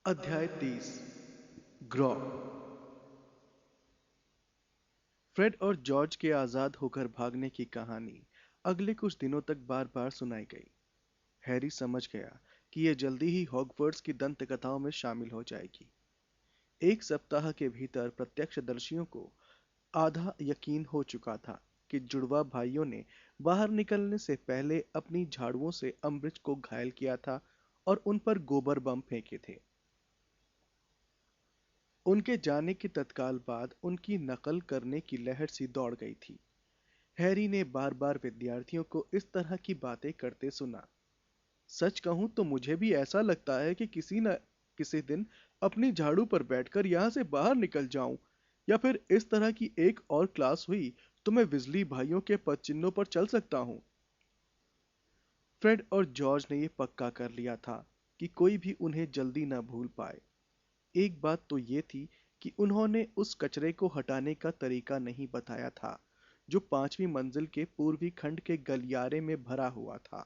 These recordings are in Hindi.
अध्याय 30। ग्रॉ। फ्रेड और जॉर्ज के आजाद होकर भागने की कहानी अगले कुछ दिनों तक बार बार सुनाई गई। हैरी समझ गया कि यह जल्दी ही हॉगवर्ट्स की दंत कथाओं में शामिल हो जाएगी। एक सप्ताह के भीतर प्रत्यक्षदर्शियों को आधा यकीन हो चुका था कि जुड़वा भाइयों ने बाहर निकलने से पहले अपनी झाड़ुओं से अम्बridge को घायल किया था और उन पर गोबर बम फेंके थे। उनके जाने के तत्काल बाद उनकी नकल करने की लहर सी दौड़ गई थी। हैरी ने बार बार विद्यार्थियों को इस तरह की बातें करते सुना। सच कहूं तो मुझे भी ऐसा लगता है कि किसी न किसी दिन अपनी झाड़ू पर बैठकर यहां से बाहर निकल जाऊं, या फिर इस तरह की एक और क्लास हुई तो मैं विजली भाइयों के पद चिन्हों पर चल सकता हूं। फ्रेड और जॉर्ज ने यह पक्का कर लिया था कि कोई भी उन्हें जल्दी न भूल पाए। एक बात तो ये थी कि उन्होंने उस कचरे को हटाने का तरीका नहीं बताया था जो 5वीं मंजिल के पूर्वी खंड के गलियारे में भरा हुआ था।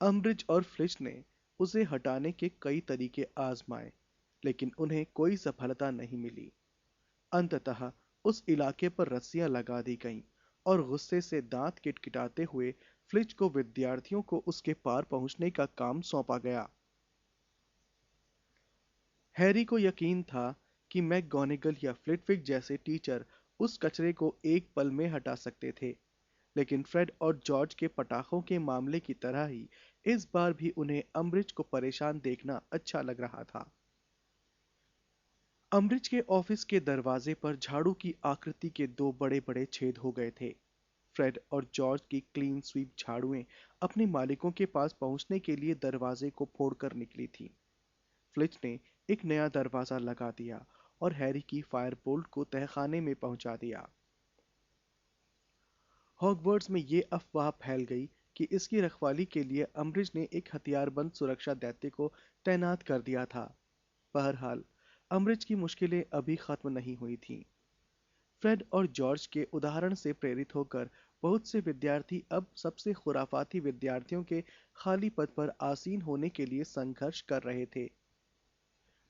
अम्बridge और फ्लिच ने उसे हटाने के कई तरीके आजमाए, लेकिन उन्हें कोई सफलता नहीं मिली। अंततः उस इलाके पर रस्सियां लगा दी गईं और गुस्से से दांत किटकिटाते हुए फ्लिच को विद्यार्थियों को उसके पार पहुंचने का काम सौंपा गया। हैरी को यकीन था कि मैकगोनागल या फ्लिटविक जैसे टीचर उस कचरे को एक पल में हटा सकते थे, लेकिन फ्रेड और जॉर्ज के पटाखों के मामले की तरह ही इस बार भी उन्हें अम्बridge को परेशान देखना अच्छा लग रहा था। अम्बridge के ऑफिस के दरवाजे पर झाड़ू की आकृति के दो बड़े बड़े छेद हो गए थे। फ्रेड और जॉर्ज की क्लीन स्वीप झाड़ुएं अपने मालिकों के पास पहुंचने के लिए दरवाजे को फोड़कर निकली थीं। फ्लिच ने एक नया दरवाजा लगा दिया और हैरी की फायरबोल्ट को तहखाने में पहुंचा दिया। हॉगवर्ट्स में ये अफवाह फैल गई कि इसकी रखवाली के लिए अम्बridge ने एक हथियारबंद सुरक्षा दैत्य को तैनात कर दिया था। बहरहाल अम्बridge की मुश्किलें अभी खत्म नहीं हुई थीं। फ्रेड और जॉर्ज के उदाहरण से प्रेरित होकर बहुत से विद्यार्थी अब सबसे खुराफाती विद्यार्थियों के खाली पद पर आसीन होने के लिए संघर्ष कर रहे थे।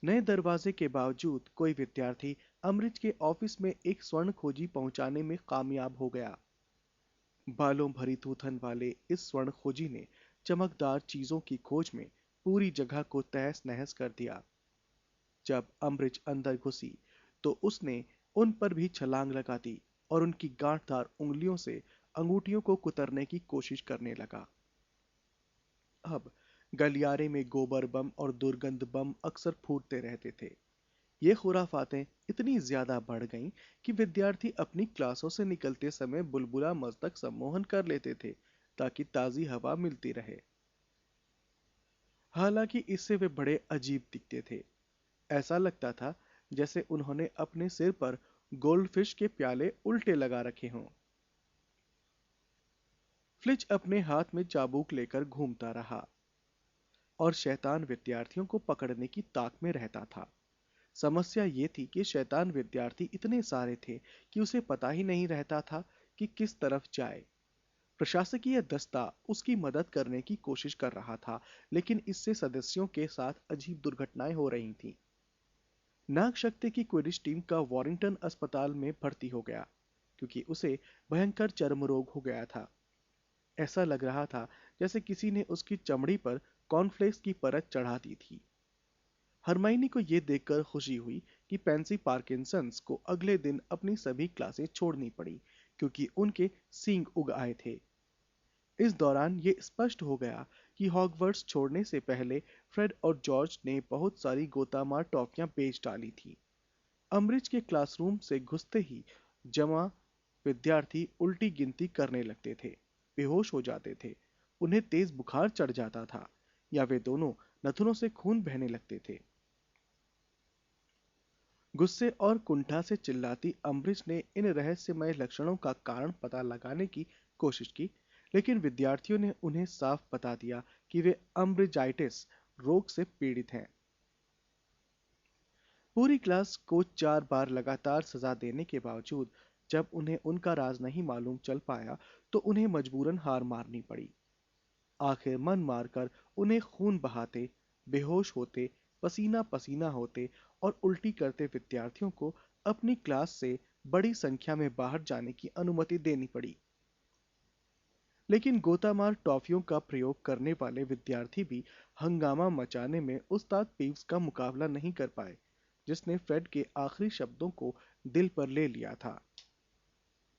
नए दरवाजे के बावजूद कोई विद्यार्थी अम्बridge के ऑफिस में एक स्वर्ण खोजी पहुंचाने में कामयाब हो गया। बालों भरी थूथन वाले इस स्वर्ण खोजी ने चमकदार चीजों की खोज में पूरी जगह को तहस नहस कर दिया। जब अम्बridge अंदर घुसी तो उसने उन पर भी छलांग लगा दी और उनकी गांठदार उंगलियों से अंगूठियों को कुतरने की कोशिश करने लगा। अब गलियारे में गोबर बम और दुर्गंध बम अक्सर फूटते रहते थे। ये खुराफातें इतनी ज्यादा बढ़ गईं कि विद्यार्थी अपनी क्लासों से निकलते समय बुलबुला मस्तक सम्मोहन कर लेते थे ताकि ताजी हवा मिलती रहे। हालांकि इससे वे बड़े अजीब दिखते थे। ऐसा लगता था जैसे उन्होंने अपने सिर पर गोल्डफिश के प्याले उल्टे लगा रखे हों। फ्लिच अपने हाथ में चाबुक लेकर घूमता रहा और शैतान विद्यार्थियों को पकड़ने की ताक में रहता था। समस्या ये थी कि शैतान विद्यार्थी इतने सारे थे कि उसे पता ही नहीं रहता था कि किस तरफ जाए। प्रशासकीय दस्ता उसकी मदद करने की कोशिश कर रहा था, लेकिन इससे सदस्यों के साथ अजीब दुर्घटनाएं हो रही थीं। नागशक्ति की क्विडिच टीम का वॉरिंगटन अस्पताल में भर्ती हो गया क्योंकि उसे भयंकर चर्म रोग हो गया था। ऐसा लग रहा था जैसे किसी ने उसकी चमड़ी पर कॉर्नफ्लेक्स की परत चढ़ा दी थी। हरमाइनी को यह देखकर खुशी हुई कि पेंसी पार्किंसंस को अगले दिन अपनी सभी क्लासें छोड़नी पड़ी क्योंकि उनके सींग उग आए थे। इस दौरान ये स्पष्ट हो गया कि हॉगवर्ट्स छोड़ने से पहले फ्रेड और जॉर्ज ने बहुत सारी गोतामार टॉफियां बेच डाली थी। अम्बridge के क्लासरूम से घुसते ही जमा विद्यार्थी उल्टी गिनती करने लगते थे, बेहोश हो जाते थे, उन्हें तेज बुखार चढ़ जाता था या वे दोनों नथुनों से खून बहने लगते थे। गुस्से और कुंठा से चिल्लाती अम्बरीश ने इन रहस्यमय लक्षणों का कारण पता लगाने की कोशिश की, लेकिन विद्यार्थियों ने उन्हें साफ बता दिया कि वे अम्ब्रिजाइटिस रोग से पीड़ित हैं। पूरी क्लास को 4 बार लगातार सजा देने के बावजूद जब उन्हें उनका राज नहीं मालूम चल पाया तो उन्हें मजबूरन हार माननी पड़ी। आखिर मन मारकर उन्हें खून बहाते, बेहोश होते पसीना पसीना होते और उल्टी करते विद्यार्थियों को अपनी क्लास से बड़ी संख्या में बाहर जाने की अनुमति देनी पड़ी। लेकिन गोतामार टॉफियों का प्रयोग करने वाले विद्यार्थी भी हंगामा मचाने में उस्ताद पीव्स का मुकाबला नहीं कर पाए, जिसने फ्रेड के आखिरी शब्दों को दिल पर ले लिया था।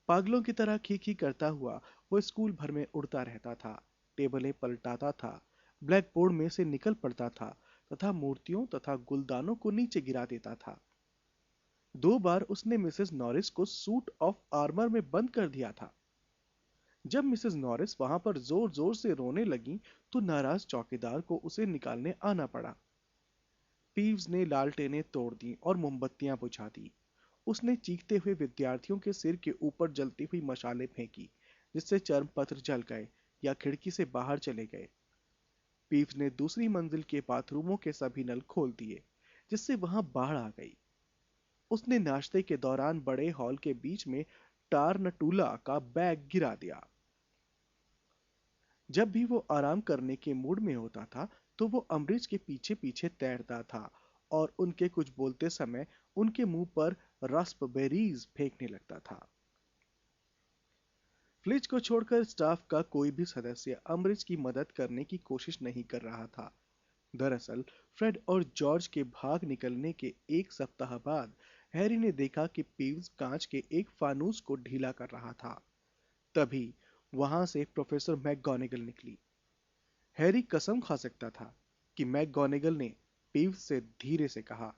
पागलों की तरह खी करता हुआ वो स्कूल भर में उड़ता रहता था, टेबलें पलटाता था, ब्लैक बोर्ड में से निकल पड़ता था तथा मूर्तियों तथा गुलदानों को नीचे गिरा देता था। 2 बार उसने मिसेस नॉरिस को सूट ऑफ आर्मर में बंद कर दिया था। जब मिसेस नॉरिस वहां पर जोर जोर से रोने लगी तो नाराज चौकीदार को उसे निकालने आना पड़ा। पीव्स ने लालटेनें तोड़ दी और मोमबत्तियां बुझा दी। उसने चीखते हुए विद्यार्थियों के सिर के ऊपर जलती हुई मशालें फेंकी, जिससे चर्मपत्र जल गए या खिड़की से बाहर चले गए। पीव्स ने दूसरी मंजिल के बाथरूमों के सभी नल खोल दिए, जिससे वहां बाढ़ आ गई। उसने नाश्ते के दौरान बड़े हॉल के बीच में टारनटूला का बैग गिरा दिया। जब भी वो आराम करने के मूड में होता था तो वो अम्बरीश के पीछे पीछे तैरता था और उनके कुछ बोलते समय उनके मुंह पर रास्पबेरीज फेंकने लगता था। फ्लिज को छोड़कर स्टाफ का कोई भी सदस्य अम्बरीश की मदद करने की कोशिश नहीं कर रहा था। दरअसल फ्रेड और जॉर्ज के भाग निकलने के 1 सप्ताह बाद हैरी ने देखा कि पीव्स कांच के एक फानूस को ढीला कर रहा था। तभी वहां से प्रोफेसर मैकगोनागल निकली। हैरी कसम खा सकता था कि मैकगोनागल ने पीव्स से धीरे से कहा,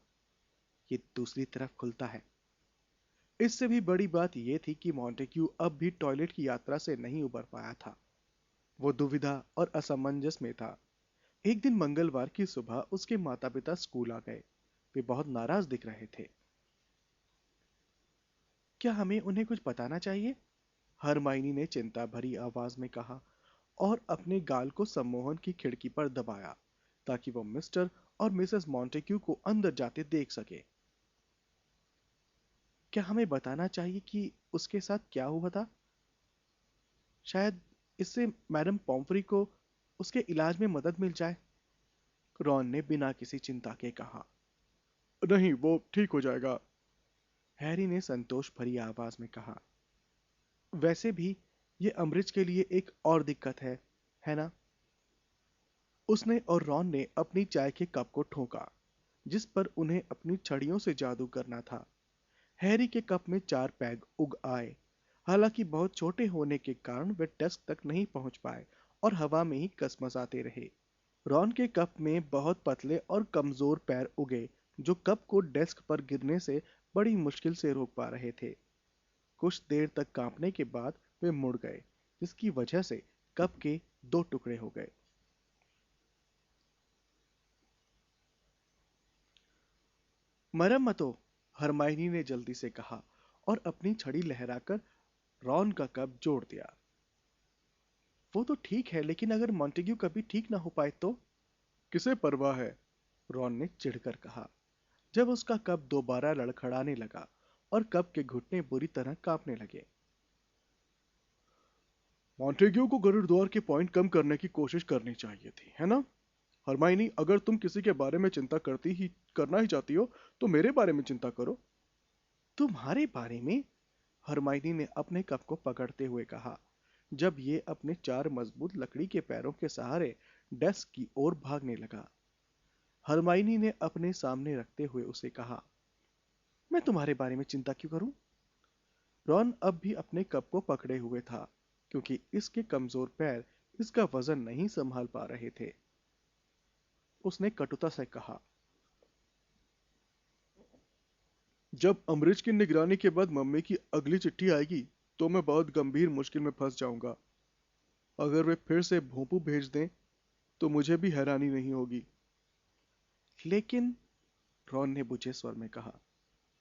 ये दूसरी तरफ खुलता है। इससे भी बड़ी बात यह थी कि मॉन्टेग्यू अब भी टॉयलेट की यात्रा से नहीं उबर पाया था। वो दुविधा और असमंजस में था। एक दिन मंगलवार की सुबह उसके माता पिता स्कूल आ गए। वे बहुत नाराज दिख रहे थे। क्या हमें उन्हें कुछ बताना चाहिए? हरमाइनी ने चिंता भरी आवाज में कहा और अपने गाल को सम्मोहन की खिड़की पर दबाया ताकि वो मिस्टर और मिसेस मॉन्टेग्यू को अंदर जाते देख सके। क्या हमें बताना चाहिए कि उसके साथ क्या हुआ था? शायद इससे मैडम पॉम्फ्री को उसके इलाज में मदद मिल जाए। रॉन ने बिना किसी चिंता के कहा। नहीं, वो ठीक हो जाएगा, हैरी ने संतोष भरी आवाज में कहा। वैसे भी ये अम्बरिज के लिए एक और दिक्कत है ना? उसने और रॉन ने अपनी चाय के कप को ठोका, जिस पर उन्हें अपनी छड़ियों से जादू करना था। हैरी के कप में 4 पैग उग आए। हालांकि बहुत छोटे होने के कारण वे डेस्क तक नहीं पहुंच पाए और हवा में ही कसमसाते रहे। रॉन के कप में बहुत पतले और कमजोर पैर उगे, जो कप को डेस्क पर गिरने से बड़ी मुश्किल से रोक पा रहे थे। कुछ देर तक कांपने के बाद वे मुड़ गए, जिसकी वजह से कप के 2 टुकड़े हो गए। मरम्मतो, हरमाइनी ने जल्दी से कहा और अपनी छड़ी लहराकर रॉन का कप जोड़ दिया। वो तो ठीक है, लेकिन अगर मॉन्टेग्यू कभी ठीक ना हो पाए तो? किसे परवाह है, रॉन ने चिढ़कर कहा, जब उसका कप दोबारा लड़खड़ाने लगा और कप के घुटने बुरी तरह कांपने लगे। मॉन्टेग्यू को गरुड़ के पॉइंट कम करने की कोशिश करनी चाहिए थी, है ना? हरमाइनी, अगर तुम किसी के बारे में चिंता करना ही चाहती हो तो मेरे बारे में चिंता करो। तुम्हारे बारे में? हरमाइनी ने अपने कप को पकड़ते हुए कहा, जब ये अपने 4 मजबूत लकड़ी के पैरों के सहारे डेस्क की ओर भागने लगा। हरमाइनी ने अपने सामने रखते हुए उसे कहा, मैं तुम्हारे बारे में चिंता क्यों करूं? रॉन अब भी अपने कप को पकड़े हुए था, क्योंकि इसके कमजोर पैर इसका वजन नहीं संभाल पा रहे थे। उसने कटुता से कहा, जब अमरीश की निगरानी के बाद मम्मी की अगली चिट्ठी आएगी तो मैं बहुत गंभीर मुश्किल में फंस जाऊंगा। अगर वे फिर से भोंपू भेज दें तो मुझे भी हैरानी नहीं होगी। लेकिन, रॉन ने बुझे स्वर में कहा,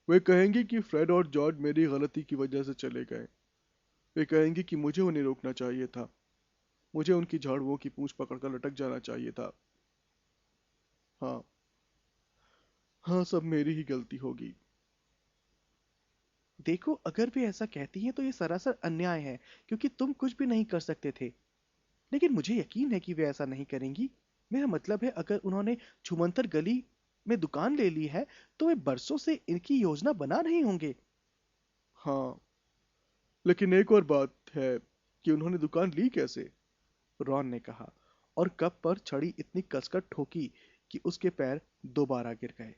वे कहेंगे कि फ्रेड और जॉर्ज मेरी गलती की वजह से चले गए। वे कहेंगे कि मुझे उन्हें रोकना चाहिए था। मुझे उनकी झाड़ुओं की पूंछ पकड़कर लटक जाना चाहिए था। हाँ, हाँ, सब मेरी ही गलती होगी। देखो, अगर वे ऐसा कहती हैं तो ये सरासर अन्याय है, क्योंकि तुम कुछ भी नहीं कर सकते थे। लेकिन मुझे यकीन है कि वे ऐसा नहीं करेंगी। मेरा मतलब है, अगर उन्होंने छुमंतर गली में दुकान ले ली है तो वे बरसों से इनकी योजना बना रहे होंगे। हाँ, लेकिन एक और बात है कि उन्होंने दुकान ली कैसे? रॉन ने कहा, और कप पर छड़ी इतनी कसकर ठोकी कि उसके पैर दोबारा गिर गए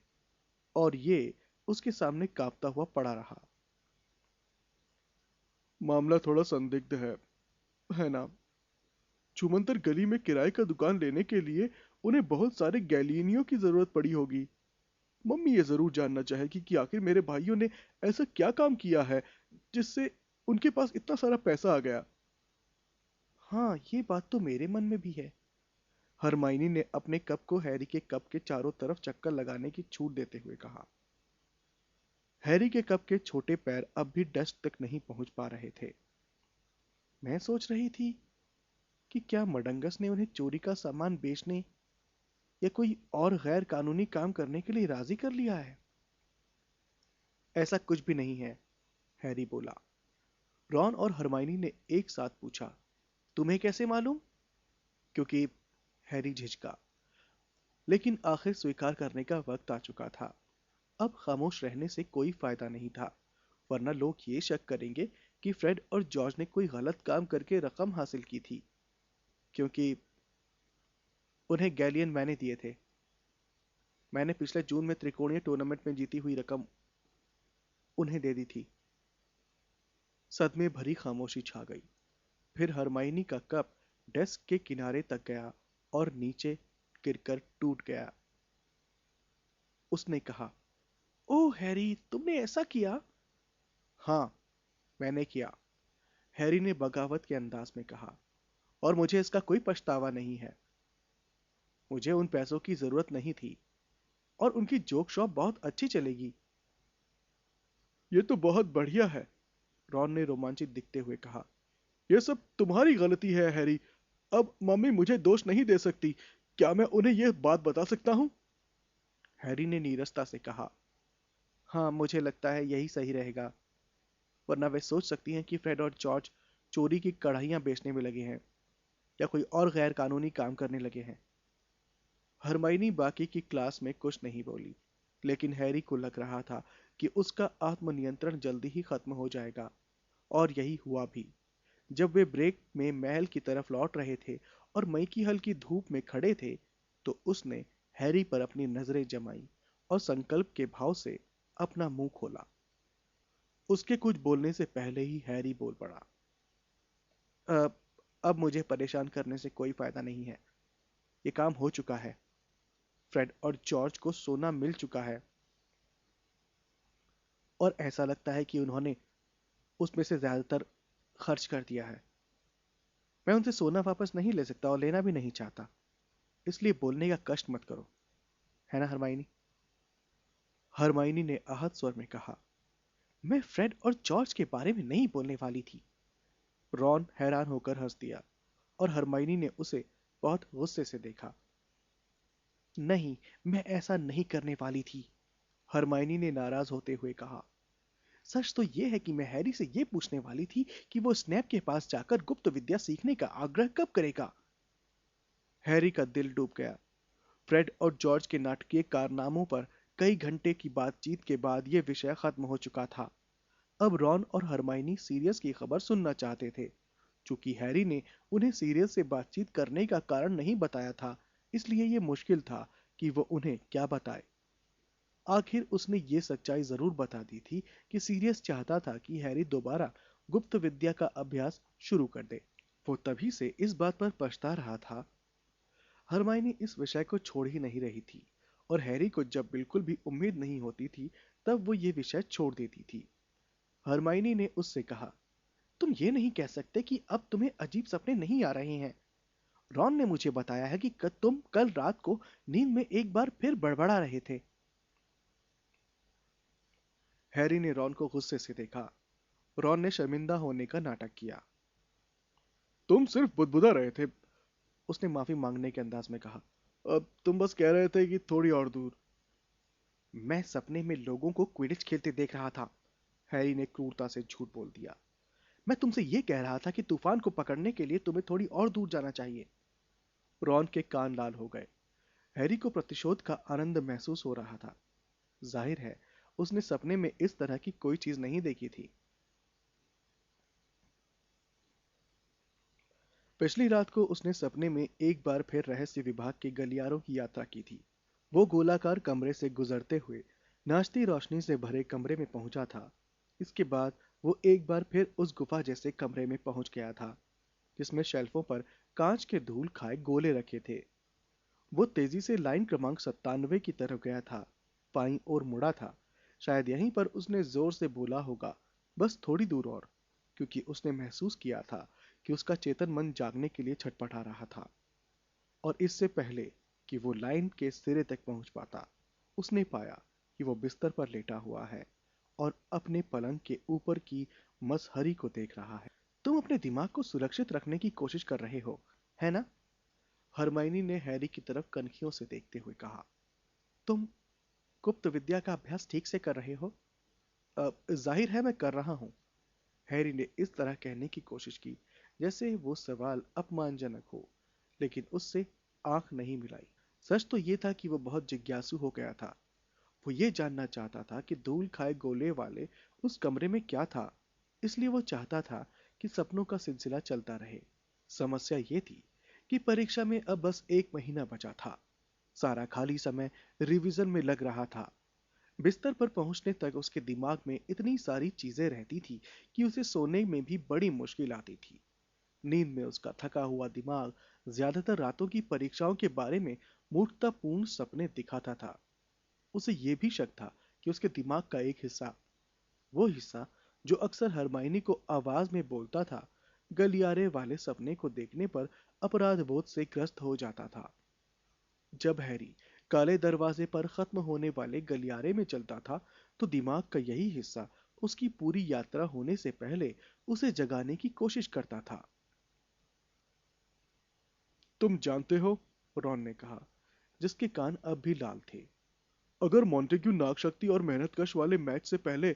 और ये उसके सामने कांपता हुआ पड़ा रहा। मामला थोड़ा संदिग्ध है ना? छुमंतर गली में किराए का दुकान लेने के लिए उन्हें बहुत सारे गैलीनियों की जरूरत पड़ी होगी। मम्मी ये जरूर जानना चाहेगी कि आखिर मेरे भाइयों ने ऐसा क्या काम किया है जिससे उनके पास इतना सारा पैसा आ गया। हाँ, ये बात तो मेरे मन में भी है। हरमाइनी ने अपने कप को हैरी के कप के चारों तरफ चक्कर लगाने की छूट देते हुए कहा। हैरी के कप के छोटे पैर अब भी डेस्क तक नहीं पहुंच पा रहे थे। मैं सोच रही थी कि क्या मडंगस ने उन्हें चोरी का सामान बेचने या कोई और गैर कानूनी काम करने के लिए राजी कर लिया है। ऐसा कुछ भी नहीं है, हैरी बोला। रॉन और हरमाइनी ने एक साथ पूछा, तुम्हें कैसे मालूम? क्योंकि हैरी झिझका, लेकिन आखिर स्वीकार करने का वक्त आ चुका था। अब खामोश रहने से कोई फायदा नहीं था, वरना लोग ये शक करेंगे कि फ्रेड और जॉर्ज ने कोई गलत काम करके रकम हासिल की थी, क्योंकि उन्हें गैलियन मैंने दिए थे। मैंने पिछले जून में त्रिकोणीय टूर्नामेंट में जीती हुई रकम उन्हें दे दी थी। सदमे भरी खामोशी छा गई। फिर हरमाइनी का कप डेस्क के किनारे तक गया और नीचे गिरकर टूट गया। उसने कहा, ओह हैरी, तुमने ऐसा किया? हाँ, मैंने किया, हैरी ने बगावत के अंदाज में कहा, और मुझे इसका कोई पछतावा नहीं है। मुझे उन पैसों की जरूरत नहीं थी और उनकी जोक शॉप बहुत अच्छी चलेगी। ये तो बहुत बढ़िया है, रॉन ने रोमांचित दिखते हुए कहा। यह सब तुम्हारी गलती है हैरी। अब मम्मी मुझे दोष नहीं दे सकती। क्या मैं उन्हें यह बात बता सकता हूँ? हैरी ने नीरसता से कहा, हाँ, मुझे लगता है यही सही रहेगा, वरना वे सोच सकती हैं कि फ्रेड और जॉर्ज चोरी की कढ़ाइयां बेचने में लगे हैं या कोई और गैर कानूनी काम करने लगे हैं। हरमाइनी बाकी की क्लास में कुछ नहीं बोली, लेकिन हैरी को लग रहा था कि उसका आत्मनियंत्रण जल्दी ही खत्म हो जाएगा, और यही हुआ भी। जब वे ब्रेक में महल की तरफ लौट रहे थे और मई की हल्की धूप में खड़े थे, तो उसने हैरी पर अपनी नजरें जमाई और संकल्प के भाव से अपना मुंह खोला। उसके कुछ बोलने से पहले ही हैरी बोल पड़ा, "अब अब मुझे परेशान करने से कोई फायदा नहीं है। ये काम हो चुका है। फ्रेड और जॉर्ज को सोना मिल चुका है और ऐसा लगता है कि उन्होंने उसमें से ज्यादातर खर्च कर दिया है। मैं उनसे सोना वापस नहीं ले सकता और लेना भी नहीं चाहता, इसलिए बोलने का कष्ट मत करो, है ना हरमाइनी?" हरमाइनी ने आहत स्वर में कहा, मैं फ्रेड और जॉर्ज के बारे में नहीं बोलने वाली थी। रॉन हैरान होकर हंस दिया और हरमाइनी ने उसे बहुत गुस्से से देखा। नहीं, मैं ऐसा नहीं करने वाली थी, हरमाइनी ने नाराज होते हुए कहा। सच तो यह है कि मैं हैरी से यह पूछने वाली थी कि वो स्नैप के पास जाकर गुप्त विद्या सीखने का आग्रह कब करेगा। हैरी का दिल डूब गया। फ्रेड और जॉर्ज के नाटकीय कारनामों पर कई घंटे की बातचीत के बाद यह विषय खत्म हो चुका था। अब रॉन और हरमाइनी सीरियस की खबर सुनना चाहते थे। चूंकि हैरी ने उन्हें सीरियस से बातचीत करने का कारण नहीं बताया था, इसलिए यह मुश्किल था कि वो उन्हें क्या बताए। आखिर उसने ये सच्चाई जरूर बता दी थी कि सीरियस चाहता था कि हैरी दोबारा गुप्त विद्या का अभ्यास शुरू कर दे। वो तभी से इस बात पर पछता रहा था। हरमाइनी इस विषय को छोड़ ही नहीं रही थी, और हैरी को जब बिल्कुल भी उम्मीद नहीं होती थी तब वो ये विषय छोड़ देती थी। हरमाइनी ने उससे कहा, तुम ये नहीं कह सकते कि अब तुम्हें अजीब सपने नहीं आ रहे हैं। रॉन ने मुझे बताया है कि तुम कल रात को नींद में एक बार फिर बड़बड़ा रहे थे। हैरी ने रॉन को गुस्से से देखा। रॉन ने शर्मिंदा होने का नाटक किया। तुम सिर्फ बुदबुदा रहे थे, उसने माफी मांगने के अंदाज में कहा। अब तुम बस कह रहे थे कि थोड़ी और दूर। मैं सपने में लोगों को क्विडिच खेलते देख रहा था, हैरी ने क्रूरता से झूठ बोल दिया। मैं तुमसे यह कह रहा था कि तूफान को पकड़ने के लिए तुम्हें थोड़ी और दूर जाना चाहिए। रॉन के कान लाल हो गए। हैरी को प्रतिशोध का आनंद महसूस हो रहा था। जाहिर है उसने सपने में इस तरह की कोई चीज नहीं देखी थी। पिछली रात को उसने सपने में एक बार फिर रहस्य विभाग के गलियारों की यात्रा की थी। वो गोलाकार कमरे से गुजरते हुए नाचती रोशनी से भरे कमरे में पहुंचा था। इसके बाद वो एक बार फिर उस गुफा जैसे कमरे में पहुंच गया था, जिसमें शेल्फों पर कांच के धूल खाए गोले रखे थे। वो तेजी से लाइन क्रमांक 97 की तरफ गया था, बाईं ओर मुड़ा था। शायद यहीं पर उसने जोर से बोला होगा, बस थोड़ी दूर और, क्योंकि उसने महसूस किया था कि उसका चेतन मन जागने के लिए छटपटा रहा था। और इससे पहले कि वो लाइन के सिरे तक पहुंच पाता, उसने पाया कि वो बिस्तर पर लेटा हुआ है और अपने पलंग के ऊपर की मसहरी को देख रहा है। तुम अपने दिमाग को सुरक्षित रखने की कोशिश कर रहे हो, है ना? हरमाइनी ने हैरी की तरफ कनखियों से देखते हुए कहा। तुम गुप्त विद्या का अभ्यास ठीक से कर रहे हो? जाहिर है मैं कर रहा हूँ। हैरी ने इस तरह कहने की कोशिश की जैसे वो सवाल अपमानजनक हो, लेकिन उससे आंख नहीं मिलाई। सच तो ये था कि वो बहुत जिज्ञासु हो गया था। वो ये जानना चाहता था कि धूल खाए गोले वाले उस कमरे में क्या था। इसलिए वो चाहता था कि सपनों का सिलसिला चलता रहे। समस्या ये थी कि परीक्षा में अब बस एक महीना बचा था। सारा खाली समय रिवीजन में लग रहा था। बिस्तर पर पहुंचने तक उसके दिमाग में इतनी सारी चीजें रहती थी कि उसे सोने में भी बड़ी मुश्किल आती थी। नींद में उसका थका हुआ दिमाग ज्यादातर रातों की परीक्षाओं के बारे में मूर्खतापूर्ण सपने दिखाता था। उसे यह भी शक था कि उसके दिमाग का एक हिस्सा, वो हिस्सा जो अक्सर हरमाइनी को आवाज में बोलता था, गलियारे वाले सपने को देखने पर अपराध बोध से ग्रस्त हो जाता था। जब हैरी काले दरवाजे पर खत्म होने वाले गलियारे में चलता था, तो दिमाग का यही हिस्सा उसकी पूरी यात्रा होने से पहले उसे जगाने की कोशिश करता था। तुम जानते हो, रॉन ने कहा, जिसके कान अब भी लाल थे, अगर मॉन्टेग्यू नागशक्ति और मेहनतकश वाले मैच से पहले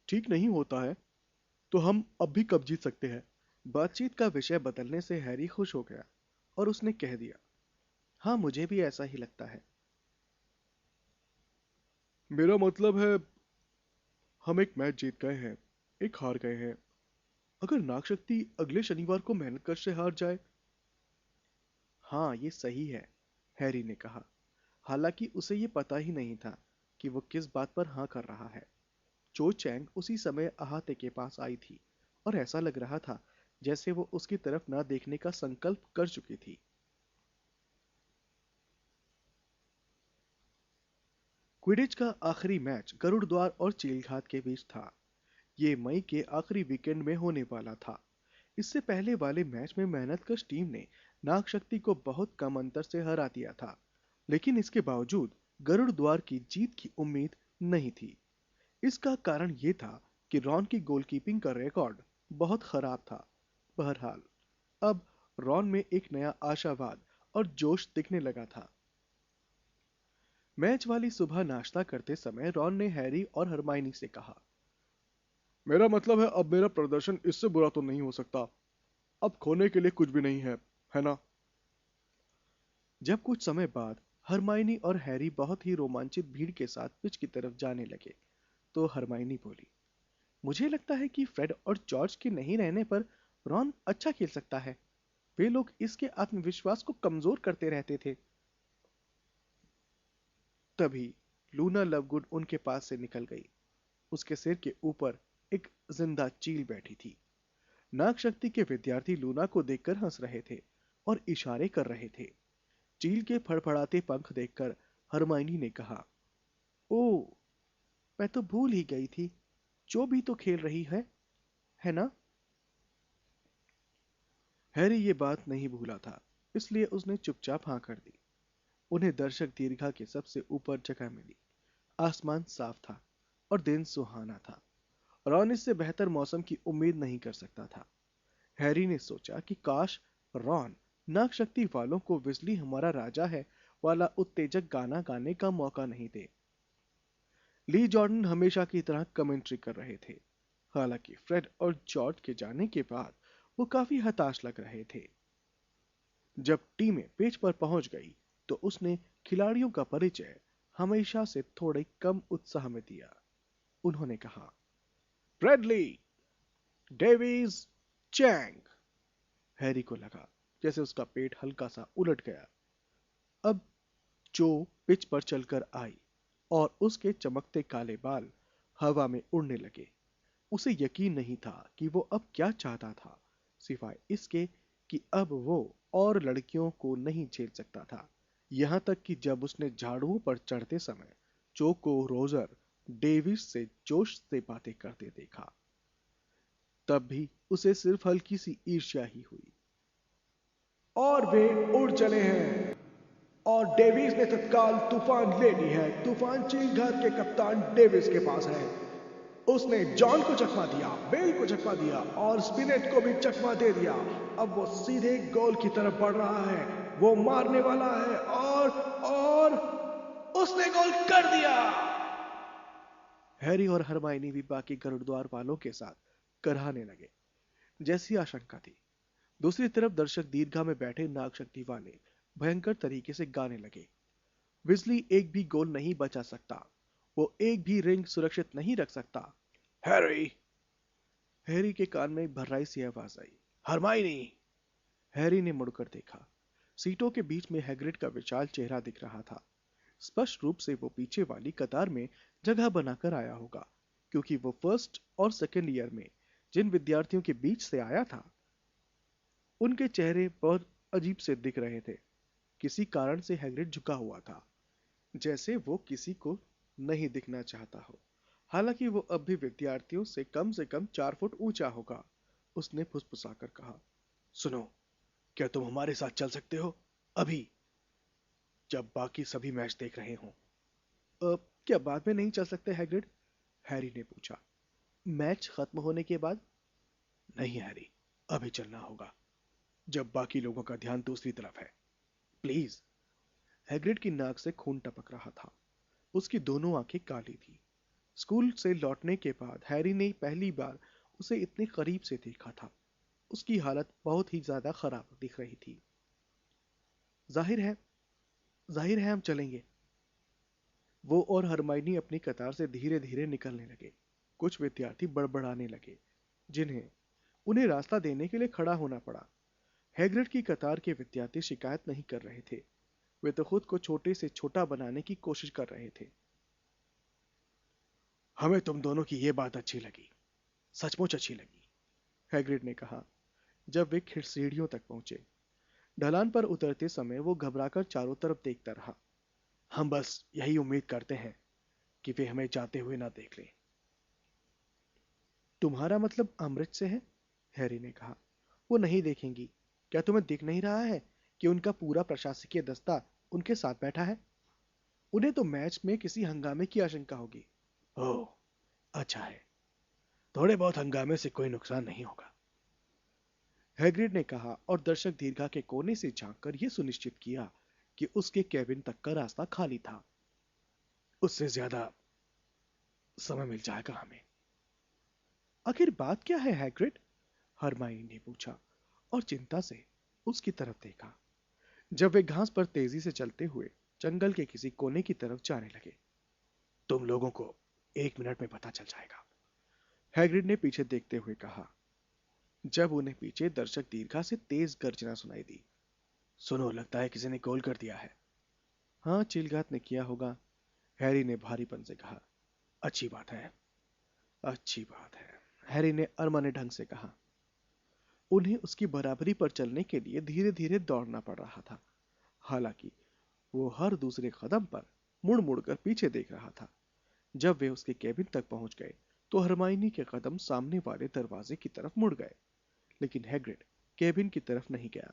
ठीक नहीं होता है, तो हम अब भी कब जीत सकते हैं? बातचीत का विषय बदलने से हैरी खुश हो गया और उसने कह दिया, हाँ मुझे भी ऐसा ही लगता है। मेरा मतलब है, हम एक मैच जीत गए हैं, एक हार गए हैं। अगर नागशक्ति अगले शनिवार को मेहनतकश से हार जाए। हाँ ये सही है, हैरी ने कहा। हालांकि उसे ये पता ही नहीं था कि वो किस बात पर हाँ कर रहा है। चो चैंग उसी समय अहाते के पास आई थी और ऐसा लग रहा था जैसे वो उसकी तरफ न देखने का संकल्प कर चुकी थी। क्विडिच का आखिरी मैच गरुड़ द्वार और चीलघात के बीच था। ये मई के आखिरी वीकेंड में होने वाला था। इससे पहले वाले मैच में मेहनतकश टीम ने नागशक्ति को बहुत कम अंतर से हरा दिया था, लेकिन इसके बावजूद गरुड़ द्वार की जीत की उम्मीद नहीं थी। इसका कारण यह था कि रॉन की गोलकीपिंग का रिकॉर्ड बहुत खराब था। बहरहाल अब रॉन में एक नया आशावाद और जोश दिखने लगा था। मैच वाली सुबह नाश्ता करते समय रॉन ने हैरी और हरमाइनी से कहा, मेरा मतलब है अब मेरा प्रदर्शन इससे बुरा तो नहीं हो सकता। अब खोने के लिए कुछ भी नहीं है ना? जब कुछ समय बाद हरमाइनी और हैरी बहुत ही रोमांचित भीड़ के साथ पिच की तरफ जाने लगे, तो हरमाइनी बोली, मुझे लगता है कि फ्रेड और जॉर्ज के नहीं रहने पर रॉन अच्छा खेल सकता है। वे लोग इसके आत्मविश्वास को कमजोर करते रहते थे। तभी लूना लवगुड उनके पास से निकल गई। उसके सिर के ऊपर एक जिंदा चील बैठी थी। नाग शक्ति के विद्यार्थी लूना को देखकर हंस रहे थे और इशारे कर रहे थे। चील के फड़फड़ाते पंख देखकर हरमाइनी ने कहा, ओ, मैं तो भूल ही गई थी, जो भी तो खेल रही है ना? हैरी ये बात नहीं भूला था, इसलिए उसने चुपचाप हाँ कर दी। उन्हें दर्शक दीर्घा के सबसे ऊपर जगह मिली। आसमान साफ था और दिन सुहाना था। रॉन इससे बेहतर मौसम की उम्मीद नहीं कर सकता था। हैरी ने सोचा कि काश रॉन नाग शक्ति वालों को बिजली हमारा राजा है वाला उत्तेजक गाना गाने का मौका नहीं दे। ली जॉर्डन हमेशा की तरह कमेंट्री कर रहे थे। हालांकि फ्रेड और जॉर्ज के जाने के बाद वो काफी हताश लग रहे थे। जब टीमें पिच पर पहुंच गई तो उसने खिलाड़ियों का परिचय हमेशा से थोड़े कम उत्साह में दिया। उन्होंने कहा, ब्रेडली, डेविस, चैंग। हैरी को लगा जैसे उसका पेट हल्का सा उलट गया। अब जो पिच पर चलकर आई और उसके चमकते काले बाल हवा में उड़ने लगे। उसे यकीन नहीं था कि वो अब क्या चाहता था, सिवाय इसके कि अब वो और लड़कियों को नहीं झेल सकता था। यहां तक कि जब उसने झाड़ू पर चढ़ते समय जो को रोजर डेविस से जोश से बातें करते देखा, तब भी उसे सिर्फ हल्की सी ईर्ष्या ही हुई। और वे उड़ चले हैं और डेविस ने तत्काल तूफान ले ली है। तूफान चीलघाट के कप्तान डेविस के पास है। उसने जॉन को चकमा दिया, बेल को चकमा दिया और स्पिनेट को भी चकमा दे दिया। अब वो सीधे गोल की तरफ बढ़ रहा है। वो मारने वाला है और उसने गोल कर दिया। हैरी और हरमाइनी भी बाकी गरुड़द्वार वालों के साथ कराहने लगे, जैसी आशंका थी। दूसरी तरफ दर्शक दीर्घा में बैठे नाग शक्ति वाले भयंकर तरीके से गाने लगे। विजली एक भी गोल नहीं बचा सकता, वो एक भी रिंग सुरक्षित नहीं रख सकता। हैरी! हैरी के कान में एक भर्राई सी आवाज आई, हरमाइनी! हैरी ने मुड़कर देखा। सीटों के बीच में हैग्रिड का विशाल चेहरा दिख रहा था। स्पष्ट रूप से वो पीछे वाली कतार में जगह बनाकर आया होगा, क्योंकि वो फर्स्ट और सेकेंड ईयर में जिन विद्यार्थियों के बीच से आया था, उनके चेहरे बहुत अजीब से दिख रहे थे। किसी कारण से हैग्रिड झुका हुआ था, जैसे वो किसी को नहीं दिखना चाहता हो। हालांकि वो अब भी विद्यार्थियों से कम 4 फुट ऊंचा होगा। उसने फुसफुसाकर कहा, सुनो, क्या तुम हमारे साथ चल सकते हो अभी, जब बाकी सभी मैच देख रहे हों? क्या बाद में नहीं चल सकते हैग्रिड? हैरी ने पूछा। मैच खत्म होने के बाद? नहीं हैरी, अभी चलना होगा, जब बाकी लोगों का ध्यान दूसरी तरफ है। प्लीज। हैग्रिड की नाक से खून टपक रहा था। उसकी दोनों आंखें काली थी। स्कूल से लौटने के बाद हैरी ने पहली बार उसे इतने करीब से देखा था। उसकी हालत बहुत ही ज्यादा खराब दिख रही थी। जाहिर है जाहिर है हम चलेंगे। वो और हरमाइनी अपनी कतार से धीरे धीरे निकलने लगे। कुछ विद्यार्थी बड़बड़ाने लगे, जिन्हें उन्हें रास्ता देने के लिए खड़ा होना पड़ा। हैग्रिड की कतार के विद्यार्थी शिकायत नहीं कर रहे थे, वे तो खुद को छोटे से छोटा बनाने की कोशिश कर रहे थे। हमें तुम दोनों की यह बात अच्छी लगी, सचमुच अच्छी लगी, हैग्रिड ने कहा जब वे सीढ़ियों तक पहुंचे। ढलान पर उतरते समय वो घबराकर चारों तरफ देखता रहा। हम बस यही उम्मीद करते हैं कि वे हमें जाते हुए ना देख लें। तुम्हारा मतलब अमृत से है? हैरी ने कहा। वो नहीं देखेंगी। क्या तुम्हें दिख नहीं रहा है कि उनका पूरा प्रशासकीय दस्ता उनके साथ बैठा है? उन्हें तो मैच में किसी हंगामे की आशंका होगी। ओह, अच्छा है, थोड़े बहुत हंगामे से कोई नुकसान नहीं होगा, हैग्रिड ने कहा और दर्शक दीर्घा के कोने से झांककर यह सुनिश्चित किया कि उसके केबिन तक का रास्ता खाली था। उससे ज्यादा समय मिल जाएगा हमें। आखिर बात क्या है हैग्रिड? हरमाइनी ने पूछा और चिंता से उसकी तरफ देखा। जब वे घास पर तेजी से चलते हुए जंगल के किसी कोने की तरफ जाने लगे। तुम लोगों को 1 मिनट में पता चल जाएगा, हैग्रिड ने पीछे देखते हुए कहा। जब उन्हें पीछे दर्शक दीर्घा से तेज गर्जना सुनाई दी। सुनो, लगता है किसी ने गोल कर दिया है। हाँ, चिलगात ने किया होगा, हैरी ने भारीपन से कहा। अच्छी बात है, अच्छी बात है, हैरी ने अरमाने ढंग से कहा। उन्हें उसकी बराबरी पर चलने के लिए धीरे धीरे दौड़ना पड़ रहा था। हालांकि वो हर दूसरे कदम पर मुड़ मुड़ कर पीछे देख रहा था। जब वे उसके केबिन तक पहुंच गए तो हरमाइनी के कदम सामने वाले दरवाजे की तरफ मुड़ गए, लेकिन हैग्रिड केबिन की तरफ नहीं गया।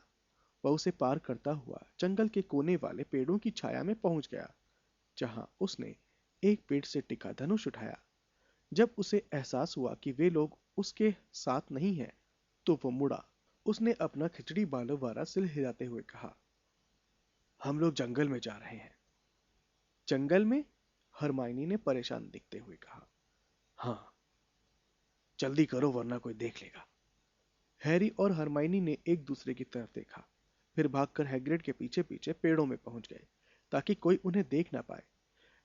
वह उसे पार करता हुआ जंगल के कोने वाले पेड़ों की छाया में पहुंच गया, जहां उसने एक पेड़ से टिका धनुष उठाया। जब उसे एहसास हुआ कि वे लोग उसके साथ नहीं हैं, तो वो मुड़ा। उसने अपना खिचड़ी बालों वाला सिर हिलाते हुए कहा, हम लोग जंगल में जा रहे हैं। जंगल में? हरमाइनी ने परेशान दिखते हुए कहा। हाँ, जल्दी करो वरना कोई देख लेगा। हैरी और हरमाइनी ने एक दूसरे की तरफ देखा, फिर भागकर हैग्रिड के पीछे पीछे पेड़ों में पहुंच गए, ताकि कोई उन्हें देख ना पाए।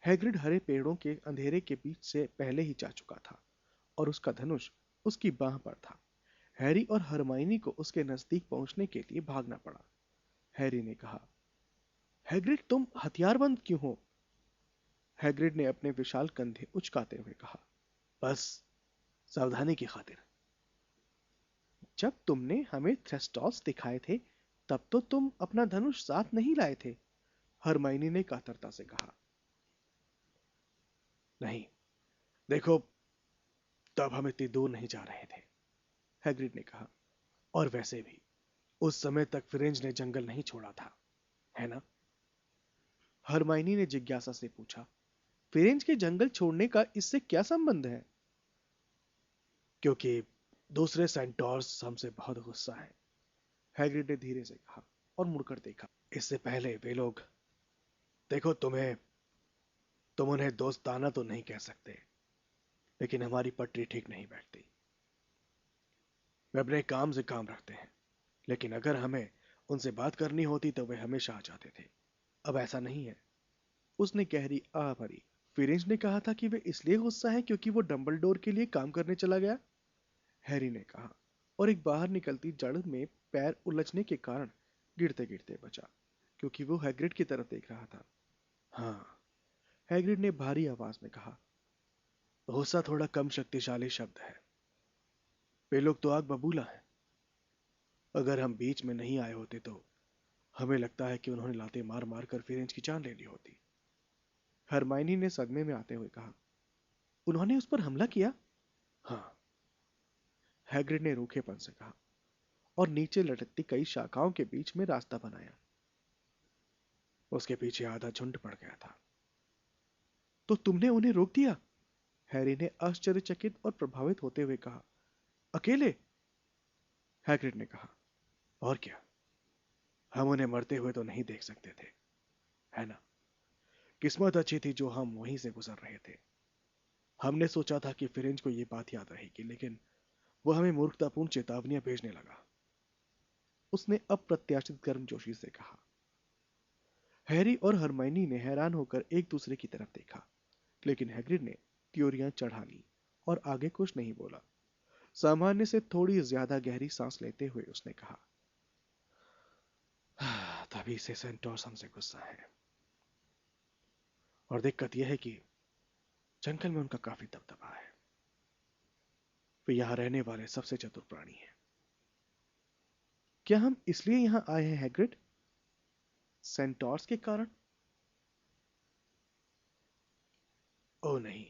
हैग्रिड हरे पेड़ों के अंधेरे के बीच से पहले ही जा चुका था और उसका धनुष उसकी बाह पर था। हैरी और हरमाइनी को उसके नजदीक पहुंचने के लिए भागना पड़ा। हैरी ने कहा, हैग्रिड तुम हथियारबंद क्यों हो? हैग्रिड ने अपने विशाल कंधे उचकाते हुए कहा, बस सावधानी की खातिर। जब तुमने हमें थ्रेस्टॉस दिखाए थे तब तो तुम अपना धनुष साथ नहीं लाए थे, हरमाइनी ने कातरता से कहा। नहीं, देखो, तब हम इतनी दूर नहीं जा रहे थे, हैग्रिड ने कहा। और वैसे भी उस समय तक फिरेंज ने जंगल नहीं छोड़ा था, है ना? हरमाइनी ने जिज्ञासा से पूछा। फिरेंज के जंगल छोड़ने का इससे क्या संबंध है? क्योंकि दूसरे सेंटोर्स हमसे बहुत गुस्सा है, हैग्रिड ने धीरे से कहा और मुड़कर देखा। इससे पहले वे लोग, देखो, तुम उन्हें दोस्ताना तो नहीं कह सकते, लेकिन हमारी पटरी ठीक नहीं बैठती। वे अपने काम से काम रखते हैं, लेकिन अगर हमें उनसे बात करनी होती तो वे हमेशा आ जाते थे। अब ऐसा नहीं है। उसने गहरी आह भरी। फिरेंज ने कहा था कि वे इसलिए गुस्सा है क्योंकि वो डंबलडोर के लिए काम करने चला गया, हैरी ने कहा, और एक बाहर निकलती जड़ में पैर उलझने के कारण गिरते गिरते बचा, क्योंकि वो हैग्रिड की तरफ देख रहा था। हाँ, हैग्रिड ने भारी आवाज में कहा। गुस्सा थोड़ा कम शक्तिशाली शब्द है। वे लोग तो आग बबूला हैं। अगर हम बीच में नहीं आए होते तो हमें लगता है कि उन्होंने लाते मार मार कर फिरेंज की जान ले ली होती, हरमाइनी ने सदमे में आते हुए कहा। उन्होंने उस पर हमला किया? हाँ, हैग्रिड ने रूखेपन से कहा, और नीचे लटकती कई शाखाओं के बीच में रास्ता बनाया। उसके पीछे आधा झुंड पड़ गया था। तो तुमने उन्हें रोक दिया? हैरी ने आश्चर्यचकित और प्रभावित होते हुए कहा। अकेले? हैग्रिड ने कहा, और क्या, हम उन्हें मरते हुए तो नहीं देख सकते थे, है ना? किस्मत अच्छी थी जो हम वहीं से गुजर रहे थे। हमने सोचा था कि फिरेंज को यह बात याद रहेगी, लेकिन वो हमें मूर्खतापूर्ण चेतावनियां भेजने लगा, उसने अप्रत्याशित गर्मजोशी से कहा। हैरी और हरमाइनी ने हैरान होकर एक दूसरे की तरफ देखा, लेकिन हैग्रिड ने त्योरियां चढ़ा ली और आगे कुछ नहीं बोला। सामान्य से थोड़ी ज्यादा गहरी सांस लेते हुए उसने कहा, तभी से सेंटोर्स हमसे गुस्सा है, और दिक्कत यह है कि जंगल में उनका काफी दबदबा है। वे यहां रहने वाले सबसे चतुर प्राणी हैं। क्या हम इसलिए यहां आए हैं, हैग्रिड? सेंटोर्स के कारण? ओ नहीं,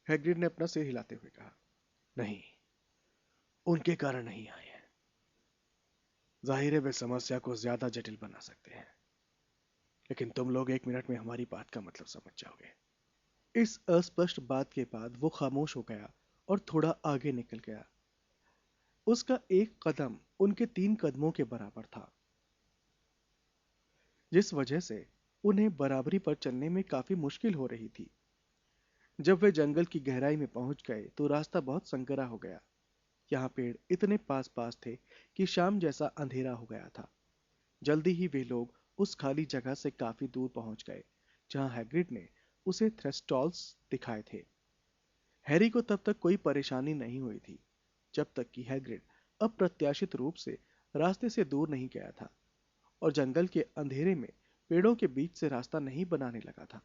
हैग्रिड ने अपना सिर हिलाते हुए कहा। नहीं, उनके कारण नहीं आए हैं। जाहिर है वे समस्या को ज्यादा जटिल बना सकते हैं, लेकिन तुम लोग 1 मिनट में हमारी बात का मतलब समझ जाओगे। इस अस्पष्ट बात के बाद वो खामोश हो गया और थोड़ा आगे निकल गया। उसका एक कदम उनके 3 कदमों के बराबर था, जिस वजह से उन्हें बराबरी पर चलने में काफी मुश्किल हो रही थी। जब वे जंगल की गहराई में पहुंच गए तो रास्ता बहुत संकरा हो गया। यहाँ पेड़ इतने पास पास थे कि शाम जैसा अंधेरा हो गया था। जल्दी ही वे लोग उस खाली जगह से काफी दूर पहुंच गए जहां हैग्रिड ने उसे थ्रेस्टॉल्स दिखाए थे। हैरी को तब तक कोई परेशानी नहीं हुई थी, जब तक कि हैग्रिड अप्रत्याशित रूप से रास्ते से दूर नहीं गया था और जंगल के अंधेरे में पेड़ों के बीच से रास्ता नहीं बनाने लगा था।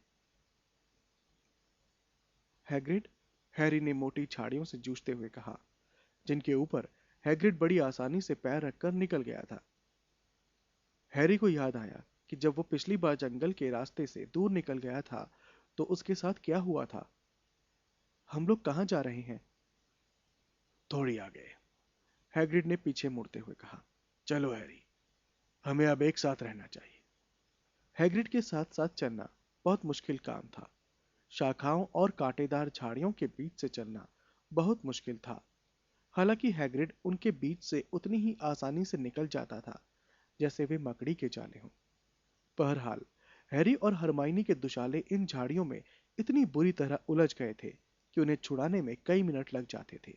हैग्रिड, हैरी ने मोटी झाड़ियों से जूझते हुए कहा, जिनके ऊपर हैग्रिड बड़ी आसानी से पैर रखकर निकल गया था। हैरी को याद आया कि जब वो पिछली बार जंगल के रास्ते से दूर निकल गया था तो उसके साथ क्या हुआ था। हम लोग कहाँ जा रहे हैं? थोड़ी आगे, हैग्रिड ने पीछे मुड़ते हुए कहा। चलो हैरी, हमें अब एक साथ रहना चाहिए। हैग्रिड के साथ साथ चलना बहुत मुश्किल काम था। शाखाओं और कांटेदार झाड़ियों के बीच से चलना बहुत मुश्किल था। हालांकि हैग्रिड उनके बीच से उतनी ही आसानी से निकल जाता था जैसे वे मकड़ी के जाले हों। बहरहाल हैरी और हरमाइनी के दुशाले इन झाड़ियों में इतनी बुरी तरह उलझ गए थे कि उन्हें छुड़ाने में कई मिनट लग जाते थे।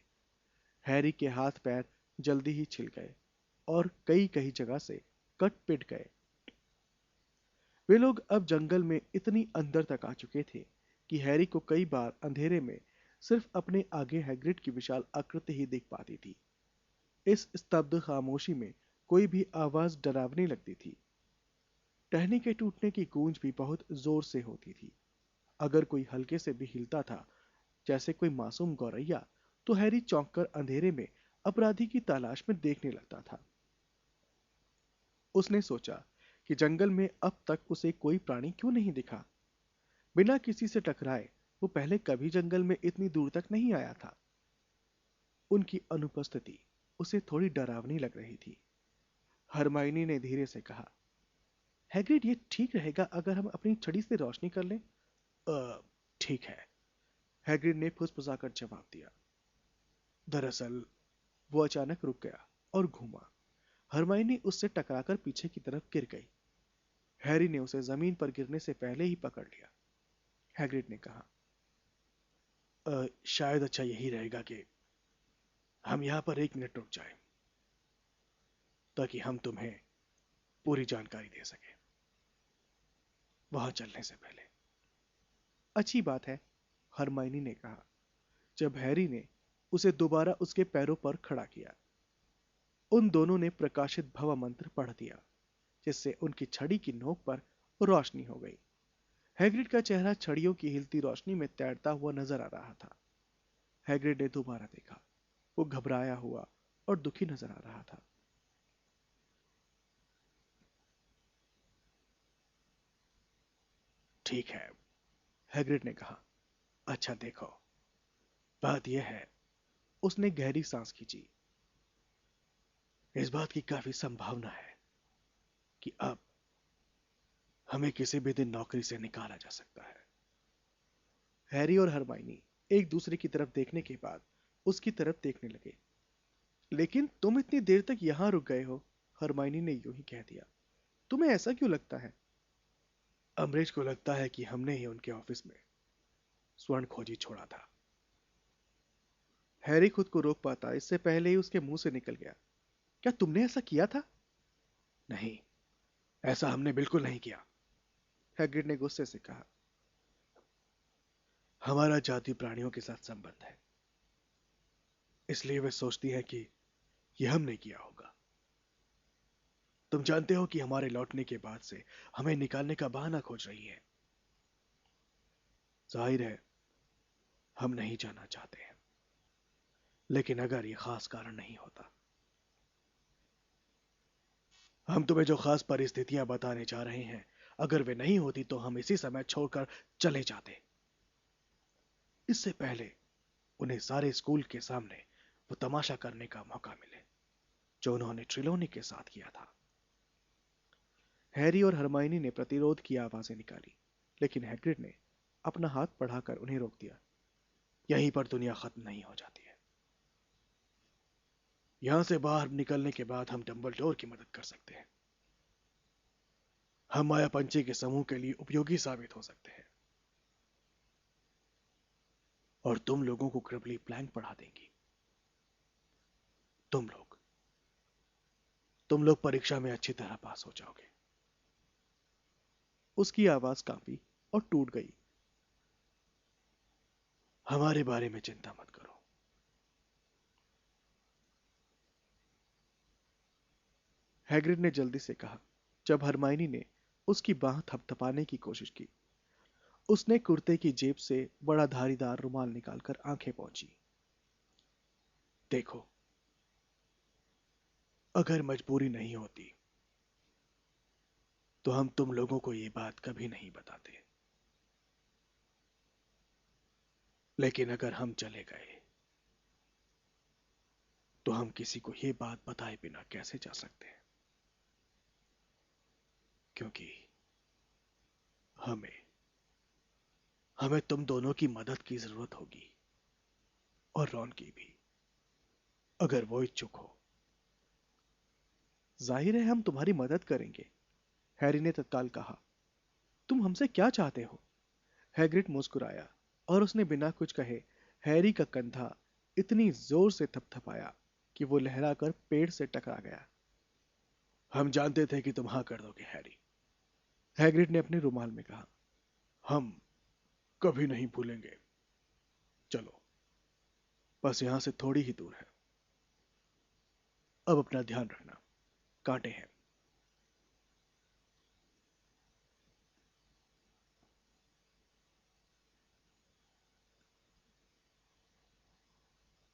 हैरी के हाथ पैर जल्दी ही छिल गए और कई कई जगह से कट पिट गए। वे लोग अब जंगल में इतनी अंदर तक आ चुके थे कि हैरी को कई बार अंधेरे में सिर्फ अपने आगे हैग्रिड की विशाल आकृति ही दिख पाती थी। इस स्तब्ध खामोशी में कोई भी आवाज डरावनी लगती थी। टहनी के टूटने की गूंज भी बहुत जोर से होती थी। अगर कोई हल्के से भी हिलता था, जैसे कोई मासूम गौरैया, तो हैरी चौंककर अंधेरे में अपराधी की तलाश में देखने लगता था। उसने सोचा कि जंगल में अब तक उसे कोई प्राणी क्यों नहीं दिखा। बिना किसी से टकराए वो पहले कभी जंगल में इतनी दूर तक नहीं आया था। उनकी अनुपस्थिति उसे थोड़ी डरावनी लग रही थी। हरमाइनी ने धीरे से कहा, हैग्रिड, ये ठीक रहेगा अगर हम अपनी छड़ी से रोशनी कर लें? ठीक है, हैग्रिड ने फुसफुसाकर जवाब दिया। दरअसल वो अचानक रुक गया और घूमा। हरमाइनी उससे टकराकर पीछे की तरफ गिर गई। हैरी ने उसे जमीन पर गिरने से पहले ही पकड़ लिया। हैग्रिड ने कहा, शायद अच्छा यही रहेगा कि हम यहां पर 1 मिनट रुक जाएं, ताकि हम तुम्हें पूरी जानकारी दे सकें वहां चलने से पहले। अच्छी बात है, हरमाइनी ने कहा, जब हैरी ने उसे दोबारा उसके पैरों पर खड़ा किया। उन दोनों ने प्रकाशित भव मंत्र पढ़ दिया, जिससे उनकी छड़ी की नोक पर रोशनी हो गई। हैग्रिड का चेहरा छड़ियों की हिलती रोशनी में तैरता हुआ नजर आ रहा था। हैग्रिड ने दोबारा देखा। वो घबराया हुआ और दुखी नजर आ रहा था। ठीक है, हैग्रिड ने कहा, अच्छा देखो, बात यह है, उसने गहरी सांस खींची, इस बात की काफी संभावना है कि अब हमें किसी भी दिन नौकरी से निकाला जा सकता है। हैरी और हरमाइनी एक दूसरे की तरफ देखने के बाद उसकी तरफ देखने लगे। लेकिन तुम इतनी देर तक यहां रुक गए हो, हरमाइनी ने यूं ही कह दिया। तुम्हें ऐसा क्यों लगता है? अमरीश को लगता है कि हमने ही उनके ऑफिस में स्वर्ण खोजी छोड़ा था। हैरी खुद को रोक पाता इससे पहले ही उसके मुंह से निकल गया, क्या तुमने ऐसा किया था? नहीं, ऐसा हमने बिल्कुल नहीं किया, हैग्रिड ने गुस्से से कहा। हमारा जाति प्राणियों के साथ संबंध है, इसलिए वे सोचती है कि यह हमने किया होगा। तुम जानते हो कि हमारे लौटने के बाद से हमें निकालने का बहाना खोज रही है। जाहिर है हम नहीं जाना चाहते हैं, लेकिन अगर यह खास कारण नहीं होता, हम तुम्हें जो खास परिस्थितियां बताने जा रहे हैं, अगर वे नहीं होती तो हम इसी समय छोड़कर चले जाते। इससे पहले उन्हें सारे स्कूल के सामने वो तमाशा करने का मौका मिले जो उन्होंने ट्रिलोनी के साथ किया था। हैरी और हरमाइनी ने प्रतिरोध की आवाजें निकाली, लेकिन हैग्रिड ने अपना हाथ बढ़ाकर उन्हें रोक दिया। यहीं पर दुनिया खत्म नहीं हो जाती है। यहां से बाहर निकलने के बाद हम डंबलडोर की मदद कर सकते हैं। हम मायापंची के समूह के लिए उपयोगी साबित हो सकते हैं, और तुम लोगों को क्रिबली प्लैंक पढ़ा देंगी। तुम लोग परीक्षा में अच्छी तरह पास हो जाओगे। उसकी आवाज कांपी और टूट गई। हमारे बारे में चिंता मत करो। हैग्रिड ने जल्दी से कहा। जब हरमाइनी ने उसकी बाह थपथपाने की कोशिश की, उसने कुर्ते की जेब से बड़ा धारीदार रुमाल निकालकर आंखें पोंछी। देखो, अगर मजबूरी नहीं होती तो हम तुम लोगों को ये बात कभी नहीं बताते, लेकिन अगर हम चले गए तो हम किसी को ये बात बताए बिना कैसे जा सकते हैं? क्योंकि हमें हमें तुम दोनों की मदद की जरूरत होगी, और रॉन की भी, अगर वो इच्छुक हो। जाहिर है हम तुम्हारी मदद करेंगे, हैरी ने तत्काल कहा। तुम हमसे क्या चाहते हो? हैग्रिड मुस्कुराया और उसने बिना कुछ कहे हैरी का कंधा इतनी जोर से थपथपाया कि वो लहराकर पेड़ से टकरा गया। हम जानते थे कि तुम हाँ कर दोगे, हैरी। हैग्रिड ने अपने रुमाल में कहा। हम कभी नहीं भूलेंगे। चलो, बस यहां से थोड़ी ही दूर है। अब अपना ध्यान रखना, कांटे हैं।